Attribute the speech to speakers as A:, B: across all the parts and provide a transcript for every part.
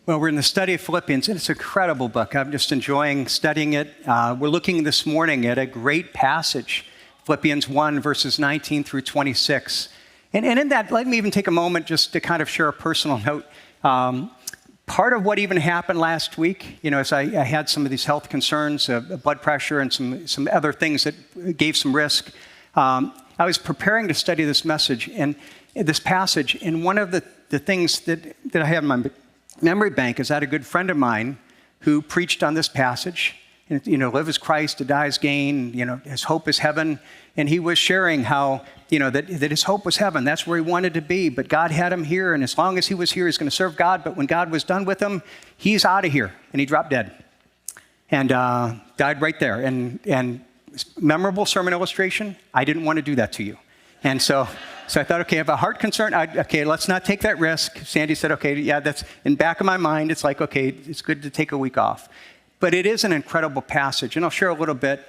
A: Well, we're in the study of Philippians, and it's an incredible book. I'm just enjoying studying it. We're looking this morning at a great passage, Philippians 1, verses 19 through 26. And in that, let me even take a moment just to kind of share a personal note. Part of what even happened last week, as I had some of these health concerns, blood pressure and some other things that gave some risk, I was preparing to study this message and this passage, and one of the things that I have in my memory bank is that a good friend of mine who preached on this passage, and, live as Christ, to die as gain, his hope is heaven. And he was sharing how, that his hope was heaven. That's where he wanted to be. But God had him here. And as long as he was here, he's going to serve God. But when God was done with him, he's out of here. And he dropped dead and died right there. And memorable sermon illustration, I didn't want to do that to you. And so I thought, okay, I have a heart concern. Okay, let's not take that risk. Sandy said, okay, yeah, that's in back of my mind. It's like, okay, it's good to take a week off. But it is an incredible passage. And I'll share a little bit.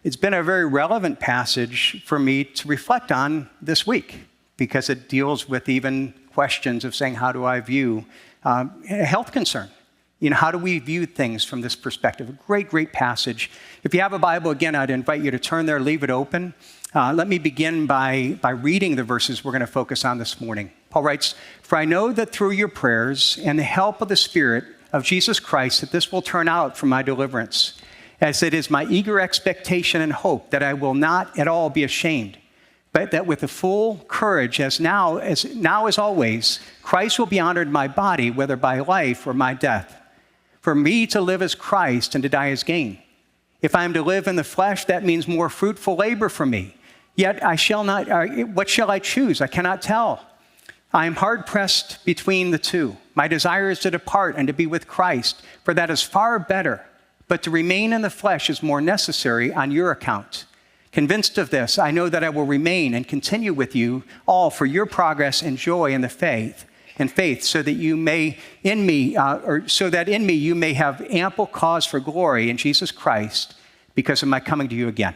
A: It's been a very relevant passage for me to reflect on this week because it deals with even questions of saying, how do I view a health concern? How do we view things from this perspective? A great, great passage. If you have a Bible, again, I'd invite you to turn there, leave it open. Let me begin by reading the verses we're going to focus on this morning. Paul writes, "For I know that through your prayers and the help of the Spirit of Jesus Christ, that this will turn out for my deliverance, as it is my eager expectation and hope that I will not at all be ashamed, but that with a full courage, as now as always, Christ will be honored in my body, whether by life or my death. For me to live as Christ and to die as gain. If I am to live in the flesh, that means more fruitful labor for me. Yet I shall not, what shall I choose? I cannot tell. I am hard pressed between the two. My desire is to depart and to be with Christ, for that is far better. But to remain in the flesh is more necessary on your account. Convinced of this, I know that I will remain and continue with you all for your progress and joy in the faith, so that you may in me, you may have ample cause for glory in Jesus Christ because of my coming to you again."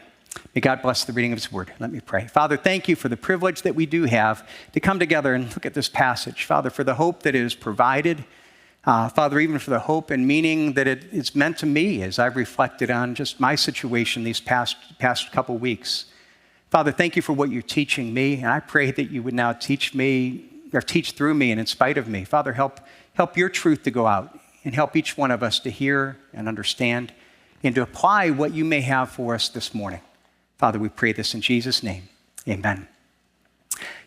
A: May God bless the reading of his word. Let me pray. Father, thank you for the privilege that we do have to come together and look at this passage. Father, for the hope that it is provided. Father, even for the hope and meaning that it's meant to me as I've reflected on just my situation these past couple weeks. Father, thank you for what you're teaching me, and I pray that you would now teach me, or teach through me and in spite of me. Father, help your truth to go out and help each one of us to hear and understand and to apply what you may have for us this morning. Father, we pray this in Jesus' name. Amen.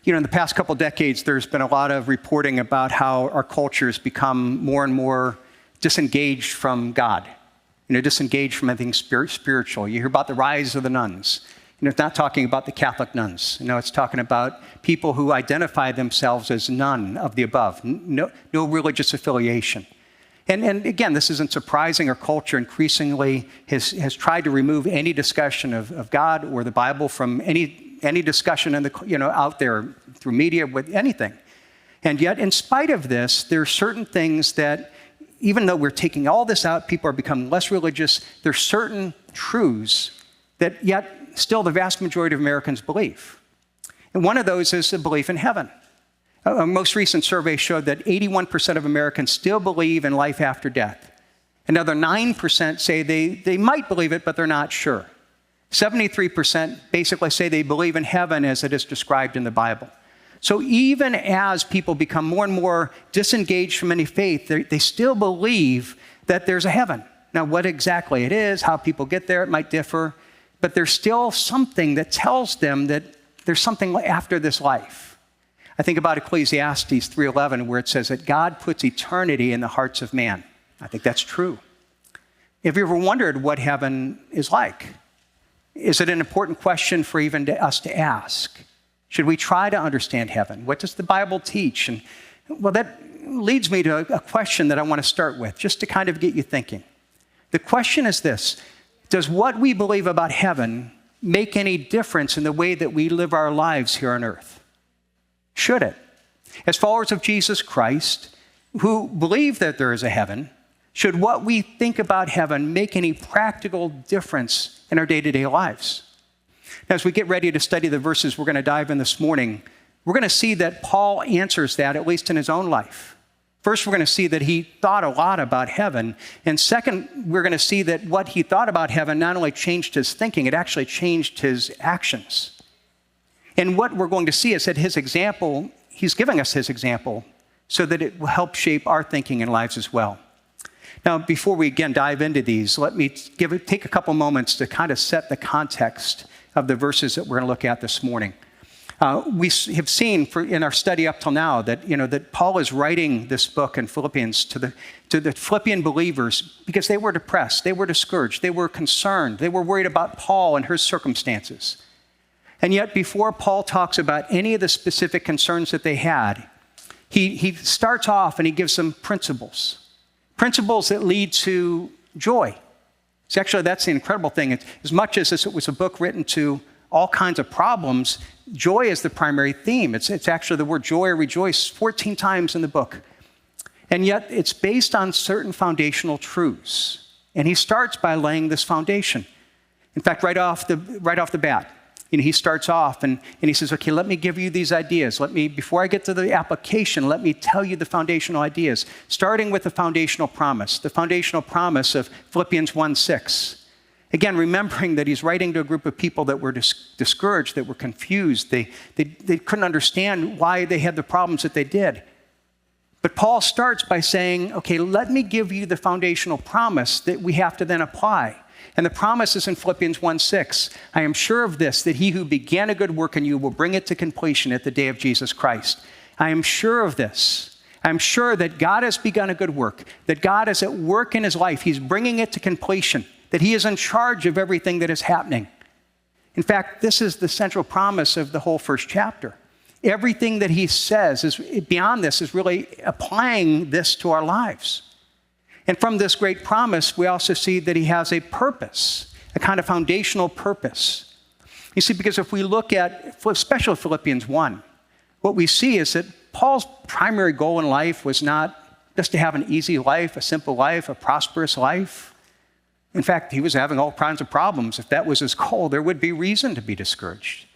A: In the past couple decades, there's been a lot of reporting about how our culture has become more and more disengaged from God, disengaged from anything spiritual. You hear about the rise of the nuns. It's not talking about the Catholic nuns. It's talking about people who identify themselves as none of the above, no religious affiliation. And again, this isn't surprising. Our culture increasingly has tried to remove any discussion of God or the Bible from any discussion out there through media with anything. And yet, in spite of this, there are certain things that, even though we're taking all this out, people are becoming less religious, there are certain truths that yet still the vast majority of Americans believe. And one of those is the belief in heaven. A most recent survey showed that 81% of Americans still believe in life after death. Another 9% say they might believe it, but they're not sure. 73% basically say they believe in heaven as it is described in the Bible. So even as people become more and more disengaged from any faith, they still believe that there's a heaven. Now, what exactly it is, how people get there, it might differ, but there's still something that tells them that there's something after this life. I think about Ecclesiastes 3:11, where it says that God puts eternity in the hearts of man. I think that's true. Have you ever wondered what heaven is like? Is it an important question for even us to ask? Should we try to understand heaven? What does the Bible teach? And well, that leads me to a question that I want to start with, just to kind of get you thinking. The question is this: does what we believe about heaven make any difference in the way that we live our lives here on earth? Should it? As followers of Jesus Christ, who believe that there is a heaven, should what we think about heaven make any practical difference in our day-to-day lives? Now, as we get ready to study the verses we're going to dive in this morning, we're going to see that Paul answers that, at least in his own life. First, we're going to see that he thought a lot about heaven. And second, we're going to see that what he thought about heaven not only changed his thinking, it actually changed his actions. And what we're going to see is that his example, he's giving us his example so that it will help shape our thinking and lives as well. Now, before we again dive into these, let me take a couple moments to kind of set the context of the verses that we're going to look at this morning. We have seen in our study up till now that Paul is writing this book in Philippians to the Philippian believers because they were depressed, they were discouraged, they were concerned, they were worried about Paul and his circumstances. And yet, before Paul talks about any of the specific concerns that they had, he starts off and he gives them principles that lead to joy. So actually, that's the incredible thing. As much as it was a book written to all kinds of problems, joy is the primary theme. It's actually the word joy or rejoice 14 times in the book. And yet it's based on certain foundational truths. And he starts by laying this foundation. In fact, right off the bat, he starts off and he says, okay, let me give you these ideas. Before I get to the application, let me tell you the foundational ideas, starting with the foundational promise of Philippians 1:6. Again, remembering that he's writing to a group of people that were discouraged, that were confused. They couldn't understand why they had the problems that they did. But Paul starts by saying, okay, let me give you the foundational promise that we have to then apply. And the promise is in Philippians 1:6. I am sure of this, that he who began a good work in you will bring it to completion at the day of Jesus Christ. I am sure of this. I'm sure that God has begun a good work, that God is at work in his life. He's bringing it to completion, that he is in charge of everything that is happening. In fact, this is the central promise of the whole first chapter. Everything that he says is beyond this is really applying this to our lives. And from this great promise, we also see that he has a purpose, a kind of foundational purpose. You see, because if we look at, especially Philippians 1, what we see is that Paul's primary goal in life was not just to have an easy life, a simple life, a prosperous life. In fact, he was having all kinds of problems. If that was his goal, there would be reason to be discouraged.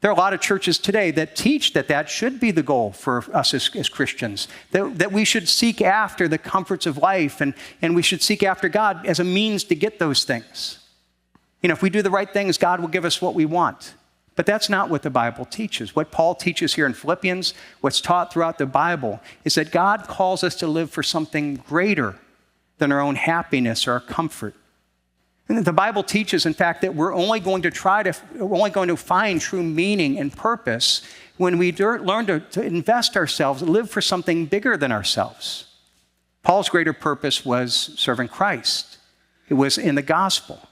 A: There are a lot of churches today that teach that should be the goal for us as Christians, that we should seek after the comforts of life and we should seek after God as a means to get those things. If we do the right things, God will give us what we want. But that's not what the Bible teaches. What Paul teaches here in Philippians, what's taught throughout the Bible, is that God calls us to live for something greater than our own happiness or our comfort. And the Bible teaches, in fact, that we're only going to find true meaning and purpose when we learn to invest ourselves, live for something bigger than ourselves. Paul's greater purpose was serving Christ. It was in the gospel.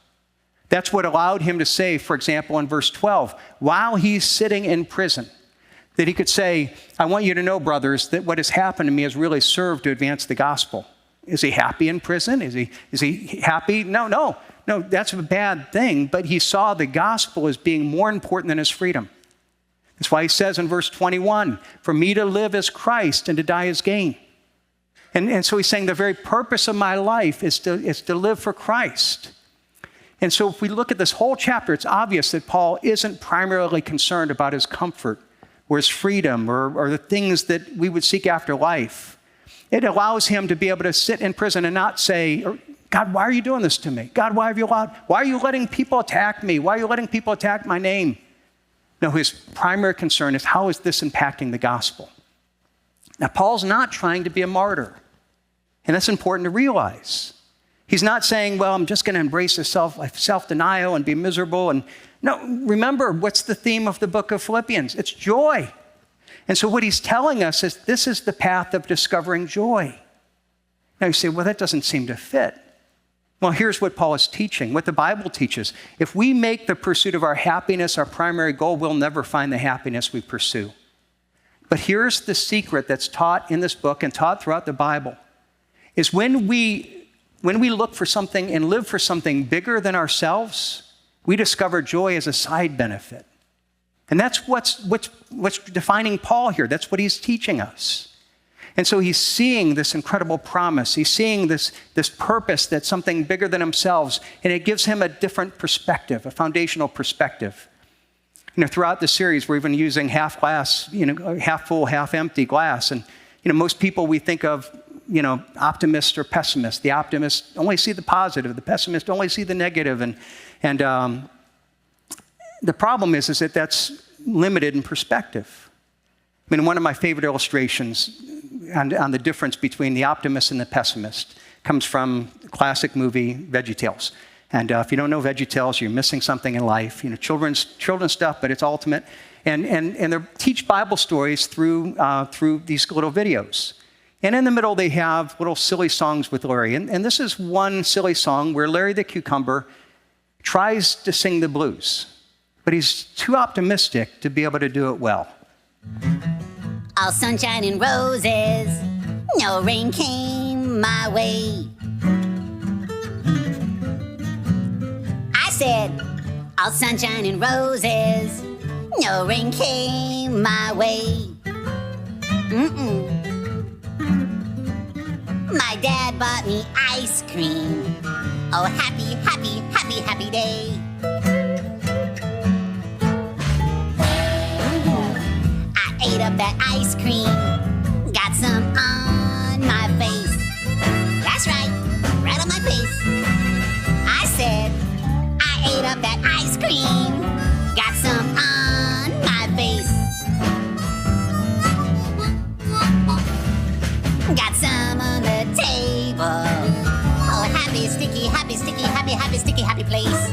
A: That's what allowed him to say, for example, in verse 12, while he's sitting in prison, that he could say, I want you to know, brothers, that what has happened to me has really served to advance the gospel. Is he happy in prison? Is he happy? No, that's a bad thing, but he saw the gospel as being more important than his freedom. That's why he says in verse 21, for me to live is Christ and to die is gain. And so he's saying the very purpose of my life is to live for Christ. And so if we look at this whole chapter, it's obvious that Paul isn't primarily concerned about his comfort or his freedom or the things that we would seek after life. It allows him to be able to sit in prison and not say, God, why are you doing this to me? God, why are you letting people attack me? Why are you letting people attack my name? No, his primary concern is how is this impacting the gospel? Now, Paul's not trying to be a martyr, and that's important to realize. He's not saying, well, I'm just going to embrace a self-denial and be miserable. And no, remember, what's the theme of the book of Philippians? It's joy. And so what he's telling us is this is the path of discovering joy. Now you say, well, that doesn't seem to fit. Well, here's what Paul is teaching, what the Bible teaches. If we make the pursuit of our happiness our primary goal, we'll never find the happiness we pursue. But here's the secret that's taught in this book and taught throughout the Bible, is when we look for something and live for something bigger than ourselves, we discover joy as a side benefit. And that's what's defining Paul here. That's what he's teaching us. And so he's seeing this incredible promise. He's seeing this purpose that's something bigger than himself, and it gives him a different perspective, a foundational perspective. Throughout the series, we're even using half glass, half full, half empty glass. And Most people we think of, optimist or pessimist. The optimists only see the positive. The pessimists only see the negative. And the problem is that that's limited in perspective. One of my favorite illustrations on the difference between the optimist and the pessimist comes from the classic movie VeggieTales. And if you don't know VeggieTales, you're missing something in life. Children's stuff, but it's ultimate. And they teach Bible stories through these little videos. And in the middle, they have little silly songs with Larry. And this is one silly song where Larry the Cucumber tries to sing the blues, but he's too optimistic to be able to do it well.
B: All sunshine and roses, no rain came my way. I said, all sunshine and roses, no rain came my way. My dad bought me ice cream. Oh, happy, happy, happy, happy day. I ate up that ice cream, got some on my face. That's right, right on my face. I said, I ate up that ice cream, got some on my face. Got some on the table. Oh, happy, sticky, happy, sticky, happy, happy, sticky, happy place.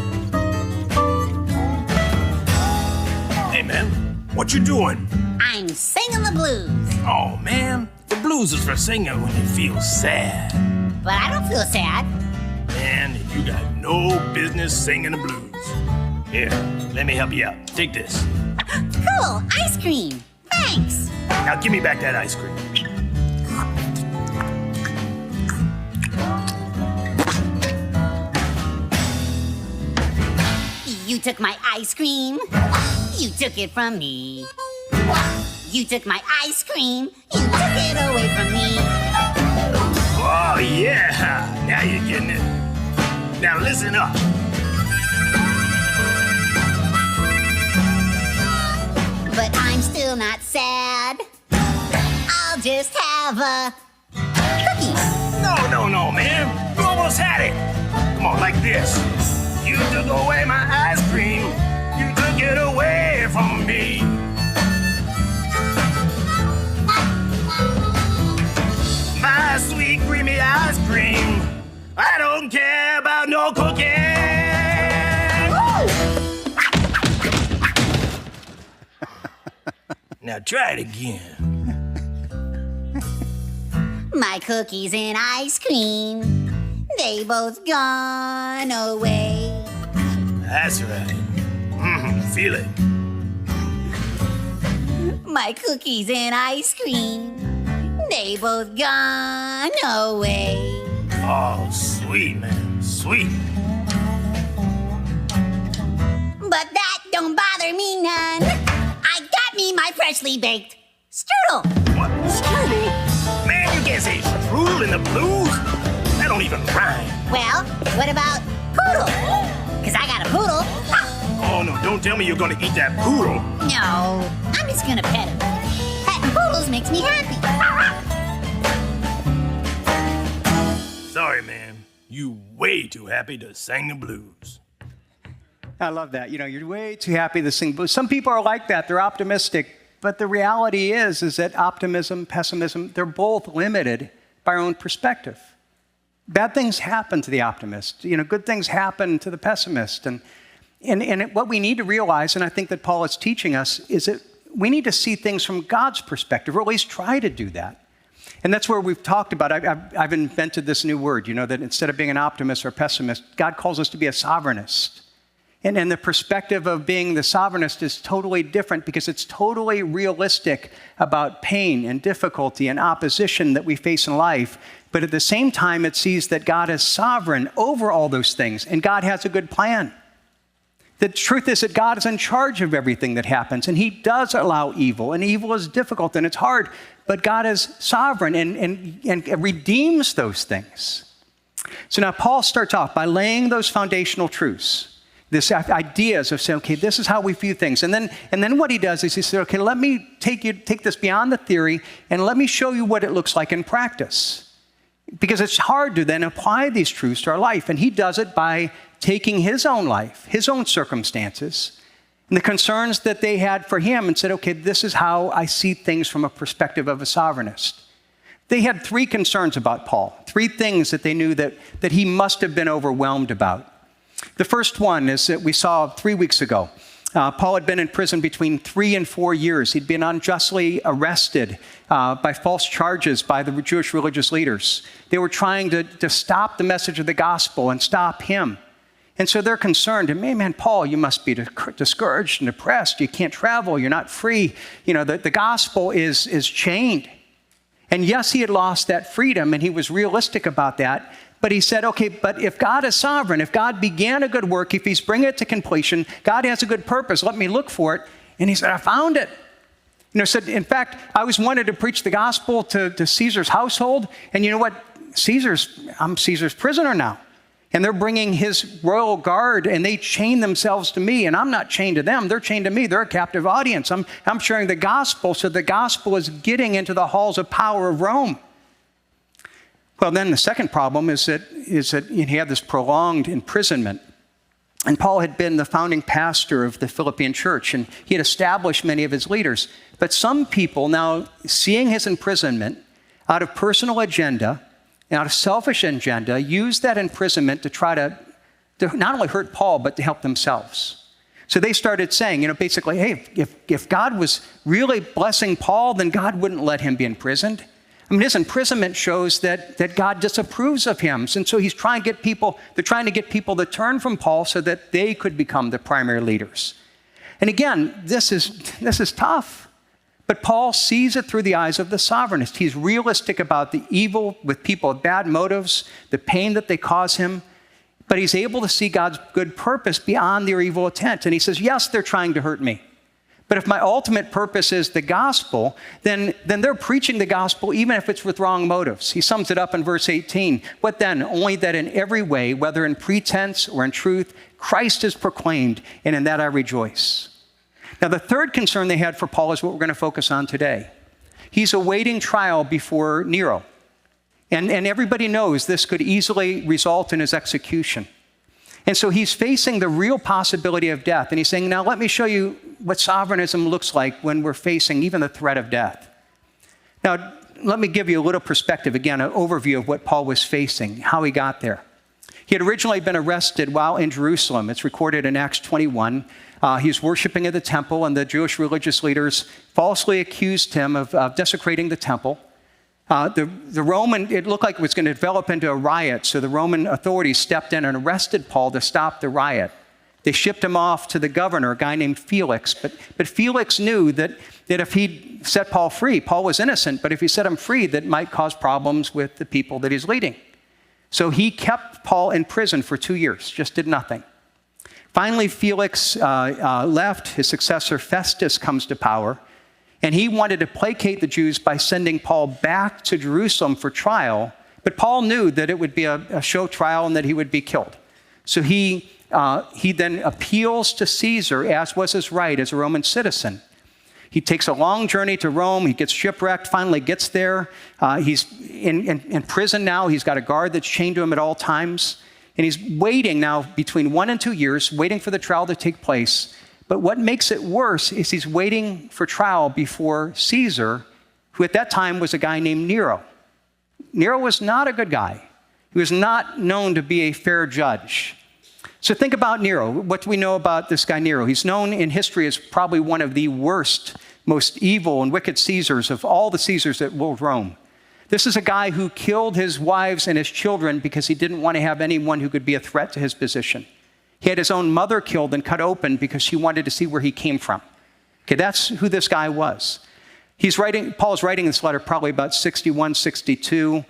C: Hey, man, what you doing?
B: I'm singing the blues.
C: Oh, man, the blues is for singing when you feel sad.
B: But I don't feel sad.
C: Man, you got no business singing the blues. Here, let me help you out. Take this.
B: Cool, ice cream. Thanks.
C: Now give me back that ice cream.
B: You took my ice cream. You took it from me. You took my ice cream. You took it away from me.
C: Oh, yeah. Now you're getting it. Now listen up.
B: But I'm still not sad. I'll just have a cookie.
C: No, man. You almost had it. Come on, like this. You took away my ice cream. You took it away from me. My sweet creamy ice cream. I don't care about no cooking. Now try it again.
B: My cookies and ice cream, they both gone away.
C: That's right. Feel it.
B: My cookies and ice cream, they both gone away.
C: Oh, sweet, man. Sweet.
B: But that don't bother me none. I got me my freshly baked strudel.
C: What? Strudel? Man, you can't say strudel in the blues. That don't even rhyme.
B: Well, what about poodle? 'Cause I got a poodle.
C: Oh, no, don't tell me you're gonna eat that poodle.
B: No, I'm just gonna pet him. Petting poodles makes me happy.
C: Sorry, man. You way too happy to sing the blues.
A: I love that. You're way too happy to sing blues. Some people are like that. They're optimistic. But the reality is that optimism, pessimism, they're both limited by our own perspective. Bad things happen to the optimist. Good things happen to the pessimist. And what we need to realize, and I think that Paul is teaching us, is that we need to see things from God's perspective, or at least try to do that. And that's where we've talked about, I've invented this new word, that instead of being an optimist or pessimist, God calls us to be a sovereignist. And the perspective of being the sovereignist is totally different because it's totally realistic about pain and difficulty and opposition that we face in life. But at the same time, it sees that God is sovereign over all those things, and God has a good plan. The truth is that God is in charge of everything that happens, and he does allow evil, and evil is difficult and it's hard, but God is sovereign and redeems those things. So now Paul starts off by laying those foundational truths. This ideas of saying, okay, this is how we view things. And then what he does is he says, okay, let me take this beyond the theory and let me show you what it looks like in practice. Because it's hard to then apply these truths to our life. And he does it by taking his own life, his own circumstances, and the concerns that they had for him and said, okay, this is how I see things from a perspective of a sovereignist. They had 3 concerns about Paul, 3 things that they knew that he must have been overwhelmed about. The first one is that we saw 3 weeks ago. Paul had been in prison between 3 and 4 years. He'd been unjustly arrested by false charges by the Jewish religious leaders. They were trying to stop the message of the gospel and stop him. And so they're concerned, man, Paul, you must be discouraged and depressed. You can't travel. You're not free. The gospel is chained. And yes, he had lost that freedom, and he was realistic about that. But he said, okay, but if God is sovereign, if God began a good work, if he's bringing it to completion, God has a good purpose. Let me look for it. And he said, I found it. Said, in fact, I was wanted to preach the gospel to Caesar's household. And you know what? I'm Caesar's prisoner now. And they're bringing his royal guard, and they chain themselves to me. And I'm not chained to them. They're chained to me. They're a captive audience. I'm sharing the gospel, so the gospel is getting into the halls of power of Rome. Well, then the second problem is that he had this prolonged imprisonment. And Paul had been the founding pastor of the Philippian church, and he had established many of his leaders. But some people now, seeing his imprisonment, out of personal agenda, and out of selfish agenda, used that imprisonment to try to not only hurt Paul, but to help themselves. So they started saying, basically, hey, if God was really blessing Paul, then God wouldn't let him be imprisoned. I mean, his imprisonment shows that God disapproves of him. And so they're trying to get people to turn from Paul so that they could become the primary leaders. And again, this is tough. But Paul sees it through the eyes of the sovereignist. He's realistic about the evil with people with bad motives, the pain that they cause him. But he's able to see God's good purpose beyond their evil intent. And he says, yes, they're trying to hurt me. But if my ultimate purpose is the gospel, then they're preaching the gospel even if it's with wrong motives. He sums it up in verse 18. What then? Only that in every way, whether in pretense or in truth, Christ is proclaimed, and in that I rejoice. Now, the third concern they had for Paul is what we're going to focus on today. He's awaiting trial before Nero. And everybody knows this could easily result in his execution. And so he's facing the real possibility of death. And he's saying, now let me show you what sovereignism looks like when we're facing even the threat of death. Now, let me give you a little perspective, again, an overview of what Paul was facing, how he got there. He had originally been arrested while in Jerusalem. It's recorded in Acts 21. He was worshiping at the temple, and the Jewish religious leaders falsely accused him of desecrating the temple. The Roman, it looked like it was going to develop into a riot, so the Roman authorities stepped in and arrested Paul to stop the riot. They shipped him off to the governor, a guy named Felix. But Felix knew that if he set Paul free, Paul was innocent, but if he set him free, that might cause problems with the people that he's leading. So he kept Paul in prison for 2 years, just did nothing. Finally, Felix left. His successor, Festus, comes to power. And he wanted to placate the Jews by sending Paul back to Jerusalem for trial. But Paul knew that it would be a show trial and that he would be killed. So he then appeals to Caesar, as was his right as a Roman citizen. He takes a long journey to Rome. He gets shipwrecked, finally gets there. He's in prison now. He's got a guard that's chained to him at all times. And he's waiting now between 1 and 2 years, waiting for the trial to take place. But what makes it worse is he's waiting for trial before Caesar, who at that time was a guy named Nero. Nero was not a good guy. He was not known to be a fair judge. So think about Nero. What do we know about this guy Nero? He's known in history as probably one of the worst, most evil and wicked Caesars of all the Caesars that ruled Rome. This is a guy who killed his wives and his children because he didn't want to have anyone who could be a threat to his position. He had his own mother killed and cut open because she wanted to see where he came from. Okay, that's who this guy was. Paul's writing this letter probably about 61, 62.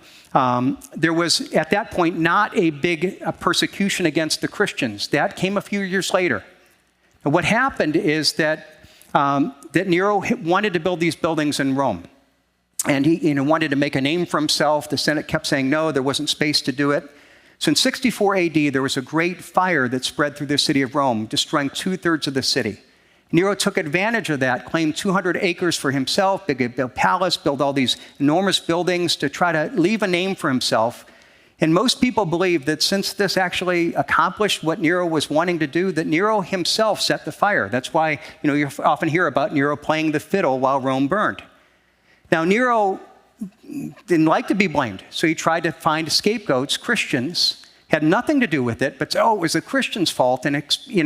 A: There was, at that point, not a big persecution against the Christians. That came a few years later. And what happened is that Nero wanted to build these buildings in Rome. And he wanted to make a name for himself. The Senate kept saying no, there wasn't space to do it. So in 64 AD, there was a great fire that spread through the city of Rome, destroying 2/3 of the city. Nero took advantage of that, claimed 200 acres for himself, built a palace, built all these enormous buildings to try to leave a name for himself. And most people believe that since this actually accomplished what Nero was wanting to do, that Nero himself set the fire. That's why, you often hear about Nero playing the fiddle while Rome burned. Now, Nero didn't like to be blamed, so he tried to find scapegoats, Christians, had nothing to do with it, but it was the Christians' fault, and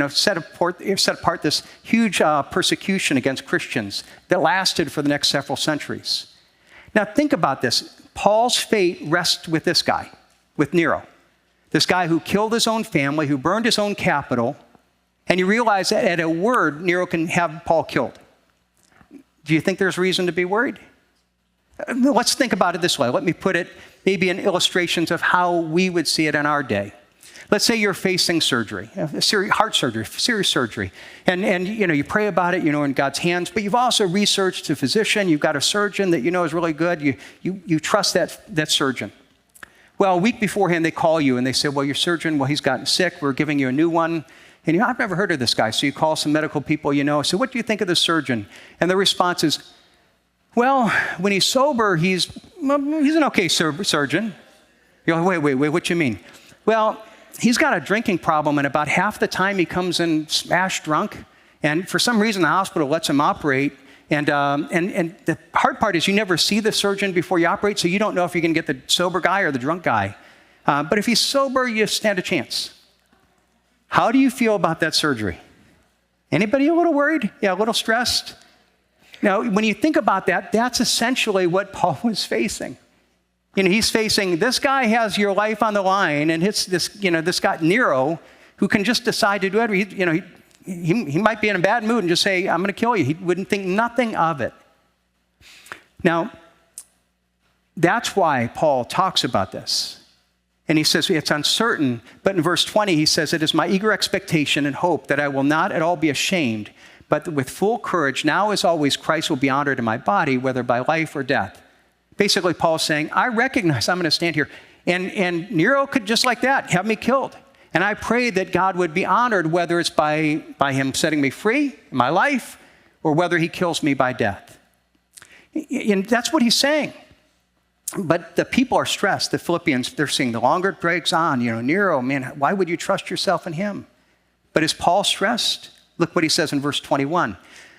A: set apart this huge persecution against Christians that lasted for the next several centuries. Now, think about this. Paul's fate rests with this guy, with Nero, this guy who killed his own family, who burned his own capital, and you realize that at a word, Nero can have Paul killed. Do you think there's reason to be worried? Let's think about it this way. Let me put it maybe in illustrations of how we would see it in our day. Let's say you're facing surgery, heart surgery, serious surgery, and you pray about it, in God's hands, but you've also researched a physician, you've got a surgeon that is really good, you trust that surgeon. Well, a week beforehand, they call you and they say, well, your surgeon, he's gotten sick, we're giving you a new one. And I've never heard of this guy. So you call some medical people, so what do you think of the surgeon? And the response is, well, when he's sober, he's an okay surgeon. You're like, wait, what you mean? Well, he's got a drinking problem, and about half the time he comes in smashed drunk, and for some reason the hospital lets him operate. And the hard part is you never see the surgeon before you operate, so you don't know if you're going to get the sober guy or the drunk guy. But if he's sober, you stand a chance. How do you feel about that surgery? Anybody a little worried? Yeah, a little stressed? Now, when you think about that, that's essentially what Paul was facing. He's facing, this guy has your life on the line, and it's this guy, Nero, who can just decide to do it. He might be in a bad mood and just say, I'm going to kill you. He wouldn't think nothing of it. Now, that's why Paul talks about this. And he says it's uncertain, but in verse 20, he says, it is my eager expectation and hope that I will not at all be ashamed, but with full courage, now as always, Christ will be honored in my body, whether by life or death. Basically, Paul's saying, I recognize I'm going to stand here. And Nero could just like that have me killed. And I pray that God would be honored, whether it's by him setting me free in my life or whether he kills me by death. And that's what he's saying. But the people are stressed. The Philippians, they're seeing the longer it drags on, Nero, man, why would you trust yourself in him? But is Paul stressed? Look what he says in verse 21.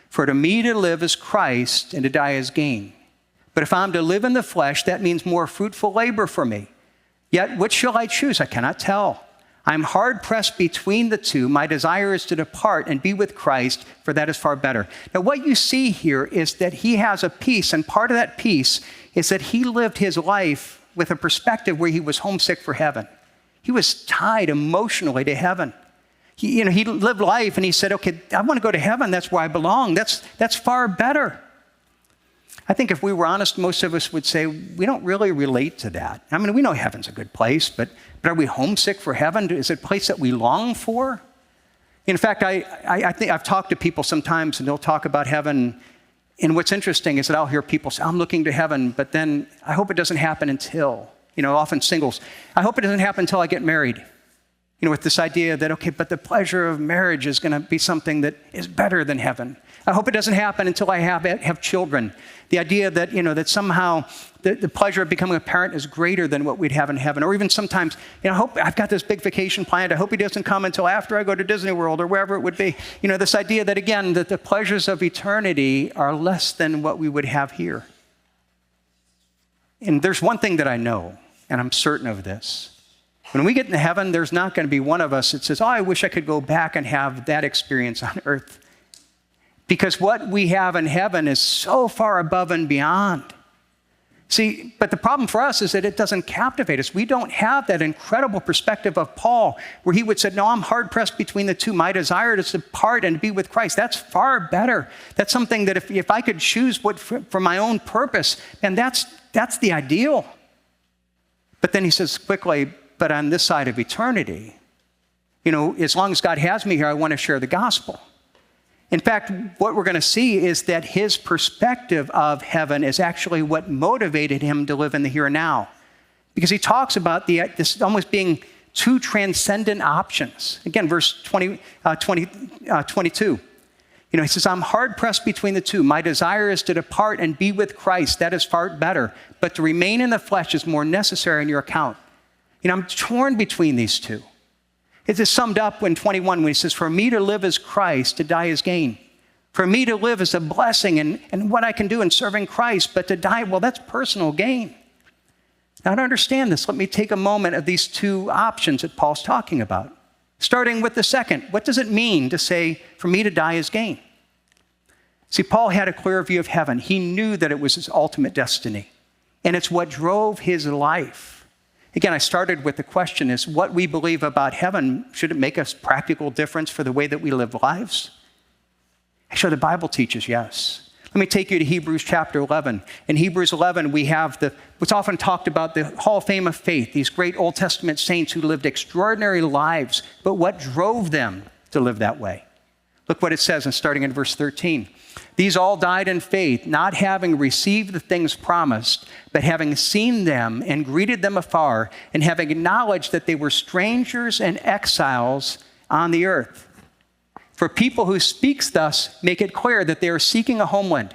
A: For to me to live is Christ and to die is gain. But if I'm to live in the flesh, that means more fruitful labor for me. Yet which shall I choose? I cannot tell. I'm hard pressed between the two. My desire is to depart and be with Christ, for that is far better. Now, what you see here is that he has a peace, and part of that peace is that he lived his life with a perspective where he was homesick for heaven. He was tied emotionally to heaven. He lived life and he said, okay, I want to go to heaven. That's where I belong. That's far better. I think if we were honest, most of us would say we don't really relate to that. I mean, we know heaven's a good place, but are we homesick for heaven? Is it a place that we long for? In fact, I think I've talked to people sometimes and they'll talk about heaven. And what's interesting is that I'll hear people say, I'm looking to heaven, but then I hope it doesn't happen until, often singles, I hope it doesn't happen until I get married. With this idea that, okay, but the pleasure of marriage is going to be something that is better than heaven. I hope it doesn't happen until I have children. The idea that, that somehow the pleasure of becoming a parent is greater than what we'd have in heaven. Or even sometimes, I hope I've got this big vacation planned. I hope he doesn't come until after I go to Disney World or wherever it would be. This idea that, again, that the pleasures of eternity are less than what we would have here. And there's one thing that I know, and I'm certain of this. When we get into heaven, there's not going to be one of us that says, I wish I could go back and have that experience on earth. Because what we have in heaven is so far above and beyond. See, but the problem for us is that it doesn't captivate us. We don't have that incredible perspective of Paul where he would say, no, I'm hard pressed between the two. My desire is to depart and be with Christ. That's far better. That's something that if I could choose for my own purpose, and that's the ideal. But then he says quickly, but on this side of eternity, as long as God has me here, I want to share the gospel. In fact, what we're going to see is that his perspective of heaven is actually what motivated him to live in the here and now. Because he talks about this almost being two transcendent options. Again, verse 22. He says, I'm hard-pressed between the two. My desire is to depart and be with Christ. That is far better. But to remain in the flesh is more necessary in your account. I'm torn between these two. It is summed up in 21 when he says, for me to live is Christ, to die is gain. For me to live is a blessing and what I can do in serving Christ, but to die, well, that's personal gain. Now, to understand this, let me take a moment of these two options that Paul's talking about. Starting with the second, what does it mean to say, for me to die is gain? See, Paul had a clear view of heaven. He knew that it was his ultimate destiny, and it's what drove his life. Again, I started with the question, is what we believe about heaven, should it make a practical difference for the way that we live lives? Actually, the Bible teaches yes. Let me take you to Hebrews chapter 11. In Hebrews 11, we have what's often talked about, the Hall of Fame of faith, these great Old Testament saints who lived extraordinary lives, but what drove them to live that way? Look what it says, and starting in verse 13. These all died in faith, not having received the things promised, but having seen them and greeted them afar, and having acknowledged that they were strangers and exiles on the earth. For people who speaks thus make it clear that they are seeking a homeland.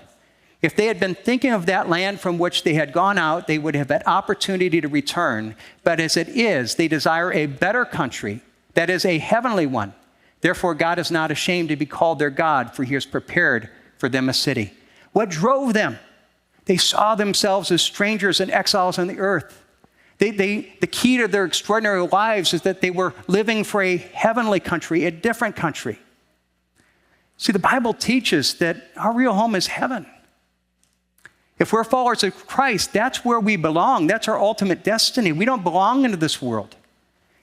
A: If they had been thinking of that land from which they had gone out, they would have had opportunity to return. But as it is, they desire a better country, that is a heavenly one. Therefore, God is not ashamed to be called their God, for he has prepared for them a city. What drove them? They saw themselves as strangers and exiles on the earth. The key to their extraordinary lives is that they were living for a heavenly country, a different country. See, the Bible teaches that our real home is heaven. If we're followers of Christ, that's where we belong. That's our ultimate destiny. We don't belong into this world.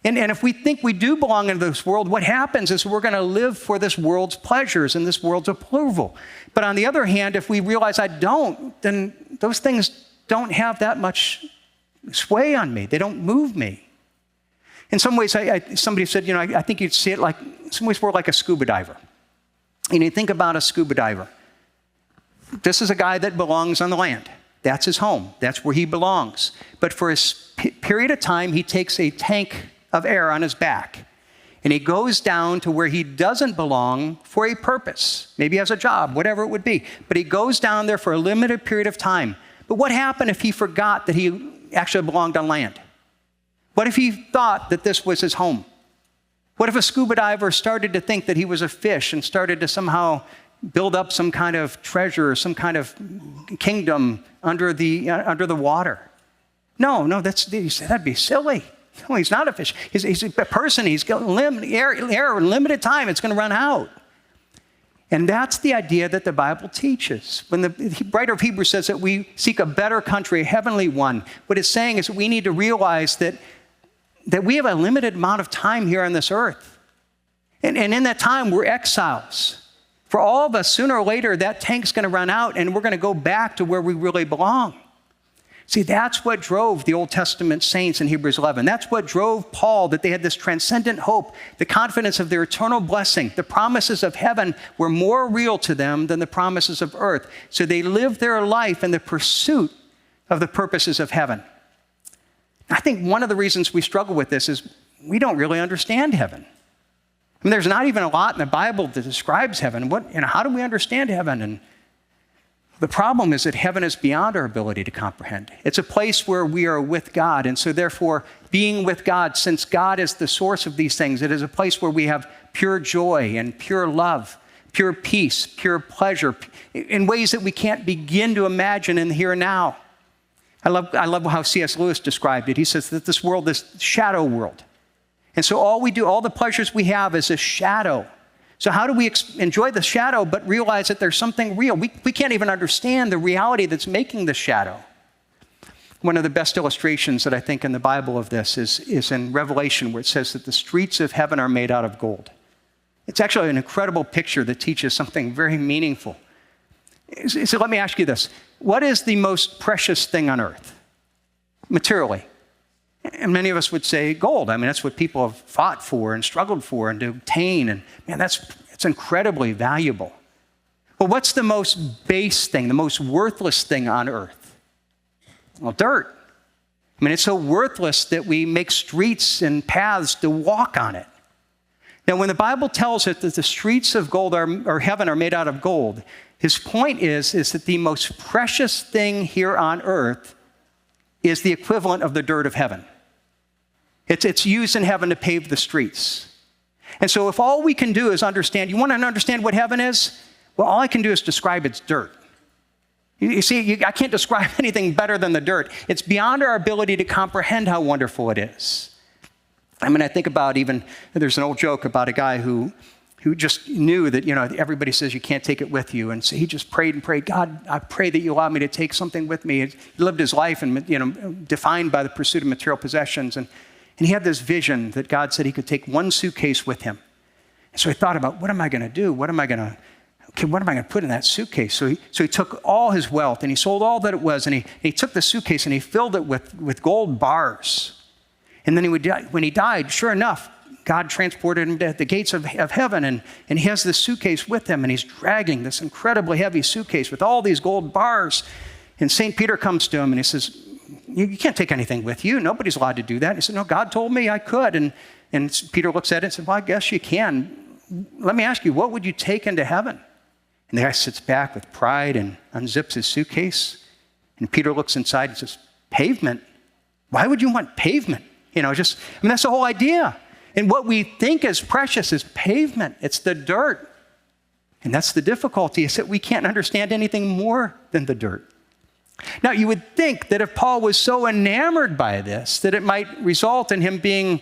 A: And if we think we do belong into this world, what happens is we're going to live for this world's pleasures and this world's approval. But on the other hand, if we realize I don't, then those things don't have that much sway on me. They don't move me. In some ways, somebody said, I think you'd see it like, in some ways we're like a scuba diver. And you think about a scuba diver. This is a guy that belongs on the land. That's his home. That's where he belongs. But for a period of time, he takes a tank of air on his back. And he goes down to where he doesn't belong for a purpose. Maybe he has a job, whatever it would be. But he goes down there for a limited period of time. But what happened if he forgot that he actually belonged on land? What if he thought that this was his home? What if a scuba diver started to think that he was a fish and started to somehow build up some kind of treasure, some kind of kingdom under the water? No, that'd be silly. No, he's not a fish. He's a person. He's got limited time. It's going to run out. And that's the idea that the Bible teaches. When the writer of Hebrews says that we seek a better country, a heavenly one, what it's saying is that we need to realize that we have a limited amount of time here on this earth. And in that time, we're exiles. For all of us, sooner or later, that tank's going to run out, and we're going to go back to where we really belong. See, that's what drove the Old Testament saints in Hebrews 11. That's what drove Paul, that they had this transcendent hope, the confidence of their eternal blessing. The promises of heaven were more real to them than the promises of earth. So they lived their life in the pursuit of the purposes of heaven. I think one of the reasons we struggle with this is we don't really understand heaven. I mean, there's not even a lot in the Bible that describes heaven. How do we understand heaven? And the problem is that heaven is beyond our ability to comprehend. It's a place where we are with God. And so therefore, being with God, since God is the source of these things, it is a place where we have pure joy and pure love, pure peace, pure pleasure, in ways that we can't begin to imagine in the here and now. I love how C.S. Lewis described it. He says that this world is shadow world. And so all the pleasures we have is a shadow. So how do we enjoy the shadow but realize that there's something real? We can't even understand the reality that's making the shadow. One of the best illustrations that I think in the Bible of this is in Revelation, where it says that the streets of heaven are made out of gold. It's actually an incredible picture that teaches something very meaningful. So let me ask you this. What is the most precious thing on earth, materially? And many of us would say gold. I mean, that's what people have fought for and struggled for and to obtain. And man, it's incredibly valuable. But what's the most base thing, the most worthless thing on earth? Well, dirt. I mean, it's so worthless that we make streets and paths to walk on it. Now, when the Bible tells us that the streets of gold or heaven are made out of gold, his point is that the most precious thing here on earth is the equivalent of the dirt of heaven. It's used in heaven to pave the streets. And so if all we can do is understand, you want to understand what heaven is? Well, all I can do is describe its dirt. You see, I can't describe anything better than the dirt. It's beyond our ability to comprehend how wonderful it is. I mean, I think about there's an old joke about a guy who just knew that, everybody says you can't take it with you. And so he just prayed and prayed, God, I pray that you allow me to take something with me. He lived his life and, defined by the pursuit of material possessions. And he had this vision that God said he could take one suitcase with him. And so he thought about, what am I going to do? What am I going to put in that suitcase? So he took all his wealth and he sold all that it was. And he took the suitcase and he filled it with gold bars. And then when he died, sure enough, God transported him to the gates of heaven, and he has this suitcase with him, and he's dragging this incredibly heavy suitcase with all these gold bars. And St. Peter comes to him, and he says, you can't take anything with you. Nobody's allowed to do that. And he said, no, God told me I could. And Peter looks at it and said, well, I guess you can. Let me ask you, what would you take into heaven? And the guy sits back with pride and unzips his suitcase. And Peter looks inside and says, pavement? Why would you want pavement? That's the whole idea. And what we think is precious is pavement. It's the dirt. And that's the difficulty, is that we can't understand anything more than the dirt. Now, you would think that if Paul was so enamored by this, that it might result in him being,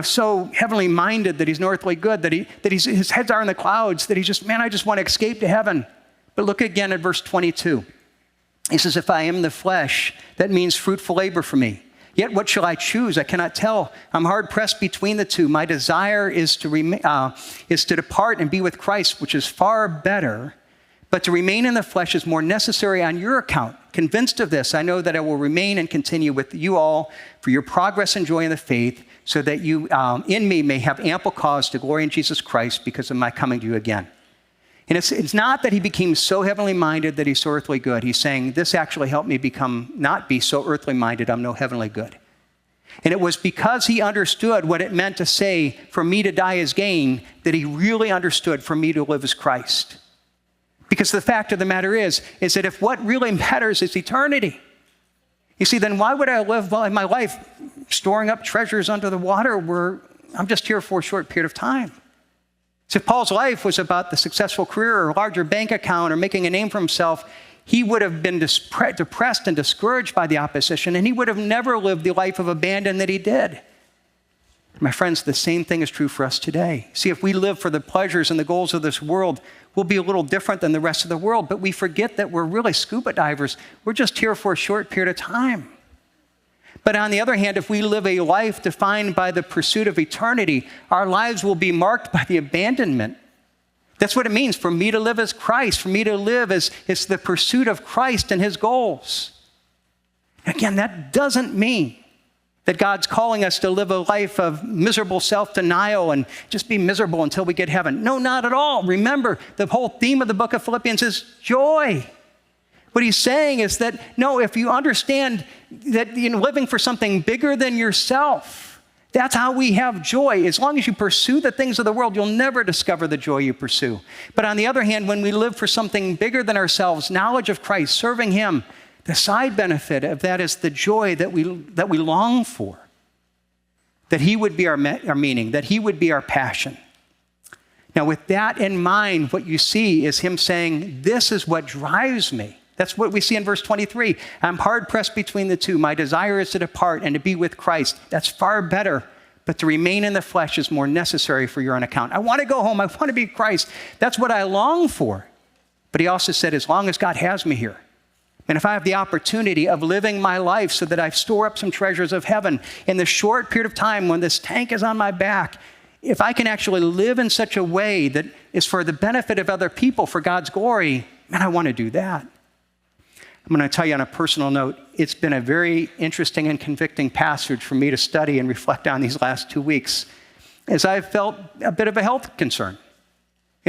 A: so heavenly minded that he's northly good, that his heads are in the clouds, that he's just, I just want to escape to heaven. But look again at verse 22. He says, if I am the flesh, that means fruitful labor for me. Yet what shall I choose? I cannot tell. I'm hard pressed between the two. My desire is to depart and be with Christ, which is far better. But to remain in the flesh is more necessary on your account. Convinced of this, I know that I will remain and continue with you all for your progress and joy in the faith, so that you in me may have ample cause to glory in Jesus Christ because of my coming to you again. And it's not that he became so heavenly minded that he's so earthly good. He's saying, this actually helped me not be so earthly minded, I'm no heavenly good. And it was because he understood what it meant to say, for me to die is gain, that he really understood for me to live as Christ. Because the fact of the matter is that if what really matters is eternity, you see, then why would I live my life storing up treasures under the water where I'm just here for a short period of time? So if Paul's life was about the successful career or a larger bank account or making a name for himself, he would have been depressed and discouraged by the opposition, and he would have never lived the life of abandon that he did. My friends, the same thing is true for us today. See, if we live for the pleasures and the goals of this world, we'll be a little different than the rest of the world, but we forget that we're really scuba divers. We're just here for a short period of time. But on the other hand, if we live a life defined by the pursuit of eternity, our lives will be marked by the abandonment. That's what it means for me to live as Christ, for me to live as the pursuit of Christ and his goals. Again, that doesn't mean that God's calling us to live a life of miserable self-denial and just be miserable until we get heaven. No, not at all. Remember, the whole theme of the book of Philippians is joy. What he's saying is that, no, if you understand that living for something bigger than yourself, that's how we have joy. As long as you pursue the things of the world, you'll never discover the joy you pursue. But on the other hand, when we live for something bigger than ourselves, knowledge of Christ, serving him, the side benefit of that is the joy that we long for, that he would be our meaning, that he would be our passion. Now, with that in mind, what you see is him saying, this is what drives me. That's what we see in verse 23. I'm hard pressed between the two. My desire is to depart and to be with Christ. That's far better. But to remain in the flesh is more necessary for your own account. I want to go home. I want to be Christ. That's what I long for. But he also said, as long as God has me here, and if I have the opportunity of living my life so that I store up some treasures of heaven in the short period of time when this tank is on my back, if I can actually live in such a way that is for the benefit of other people, for God's glory, man, I want to do that. I'm going to tell you on a personal note, it's been a very interesting and convicting passage for me to study and reflect on these last 2 weeks, as I've felt a bit of a health concern.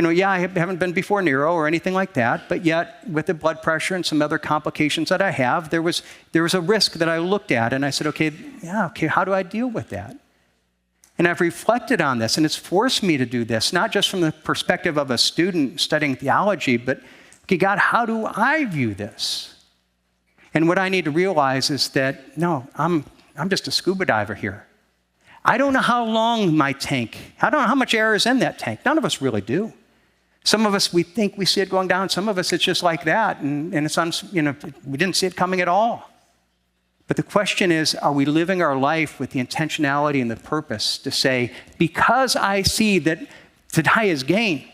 A: Yeah, I haven't been before neuro or anything like that, but yet with the blood pressure and some other complications that I have, there was a risk that I looked at, and I said, okay, how do I deal with that? And I've reflected on this, and it's forced me to do this, not just from the perspective of a student studying theology, but, okay, God, how do I view this? And what I need to realize is that, no, I'm just a scuba diver here. I don't know how long I don't know how much air is in that tank. None of us really do. Some of us, we think we see it going down. Some of us, it's just like that, and it's we didn't see it coming at all. But the question is, are we living our life with the intentionality and the purpose to say, because I see that to die is gain,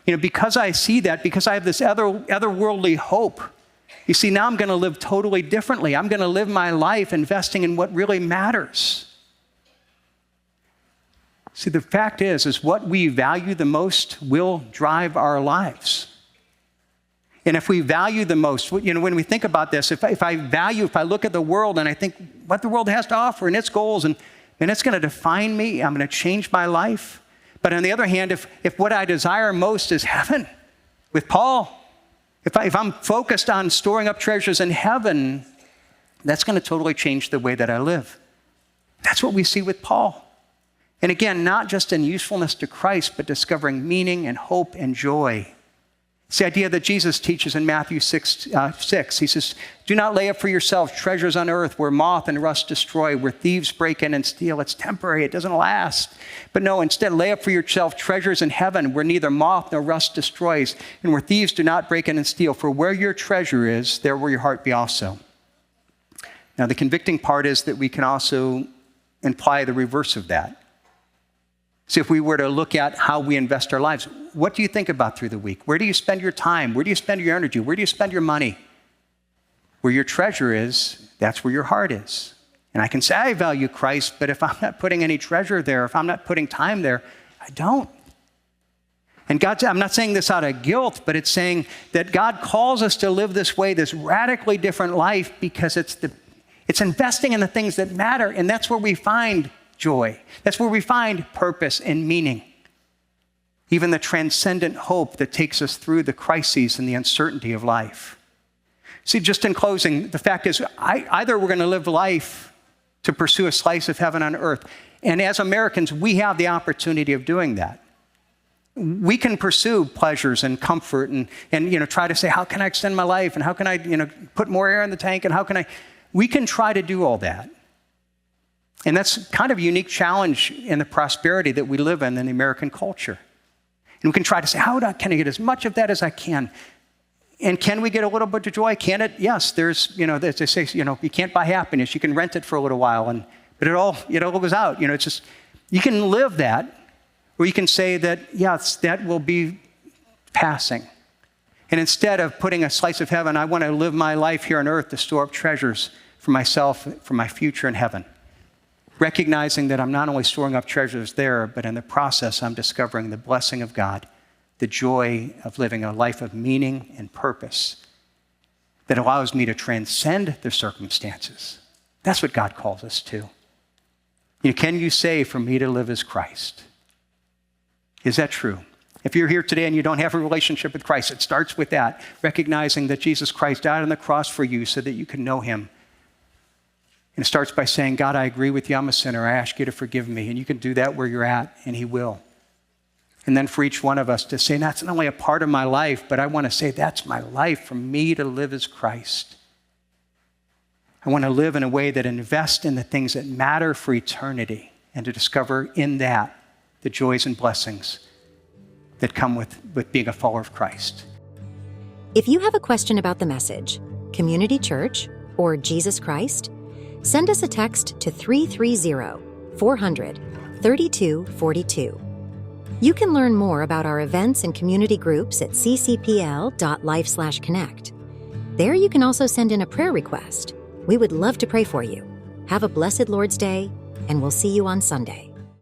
A: because I see that, because I have this otherworldly hope, you see, now I'm going to live totally differently. I'm going to live my life investing in what really matters. See, the fact is what we value the most will drive our lives. And if we value the most, when we think about this, if I look at the world and I think what the world has to offer and its goals, and it's going to define me, I'm going to change my life. But on the other hand, if what I desire most is heaven, with Paul, if I'm focused on storing up treasures in heaven, that's going to totally change the way that I live. That's what we see with Paul. And again, not just in usefulness to Christ, but discovering meaning and hope and joy. It's the idea that Jesus teaches in Matthew 6. He says, do not lay up for yourselves treasures on earth where moth and rust destroy, where thieves break in and steal. It's temporary. It doesn't last. But no, instead lay up for yourself treasures in heaven where neither moth nor rust destroys, and where thieves do not break in and steal. For where your treasure is, there will your heart be also. Now, the convicting part is that we can also imply the reverse of that. So if we were to look at how we invest our lives, what do you think about through the week? Where do you spend your time? Where do you spend your energy? Where do you spend your money? Where your treasure is, that's where your heart is. And I can say I value Christ, but if I'm not putting any treasure there, if I'm not putting time there, I don't. And I'm not saying this out of guilt, but it's saying that God calls us to live this way, this radically different life, because it's investing in the things that matter, and that's where we find joy. That's where we find purpose and meaning. Even the transcendent hope that takes us through the crises and the uncertainty of life. See, just in closing, the fact is, either we're going to live life to pursue a slice of heaven on earth, and as Americans, we have the opportunity of doing that. We can pursue pleasures and comfort and try to say, how can I extend my life, and how can I put more air in the tank, and how can we can try to do all that. And that's kind of a unique challenge in the prosperity that we live in the American culture. And we can try to say, can I get as much of that as I can? And can we get a little bit of joy? Can it? Yes, there's, they say, you can't buy happiness. You can rent it for a little while, but it all goes out. It's just, you can live that, or you can say that, yes, that will be passing. And instead of putting a slice of heaven, I want to live my life here on earth to store up treasures for myself, for my future in heaven. Recognizing that I'm not only storing up treasures there, but in the process, I'm discovering the blessing of God, the joy of living a life of meaning and purpose that allows me to transcend the circumstances. That's what God calls us to. Can you say, for me to live is Christ? Is that true? If you're here today and you don't have a relationship with Christ, it starts with that, recognizing that Jesus Christ died on the cross for you so that you can know him. And it starts by saying, God, I agree with you. I'm a sinner. I ask you to forgive me. And you can do that where you're at, and he will. And then for each one of us to say, that's not only a part of my life, but I want to say that's my life. For me to live as Christ. I want to live in a way that invests in the things that matter for eternity, and to discover in that the joys and blessings that come with being a follower of Christ.
D: If you have a question about the message, Community Church, or Jesus Christ, send us a text to 330-400-3242. You can learn more about our events and community groups at ccpl.life/connect. There you can also send in a prayer request. We would love to pray for you. Have a blessed Lord's Day, and we'll see you on Sunday.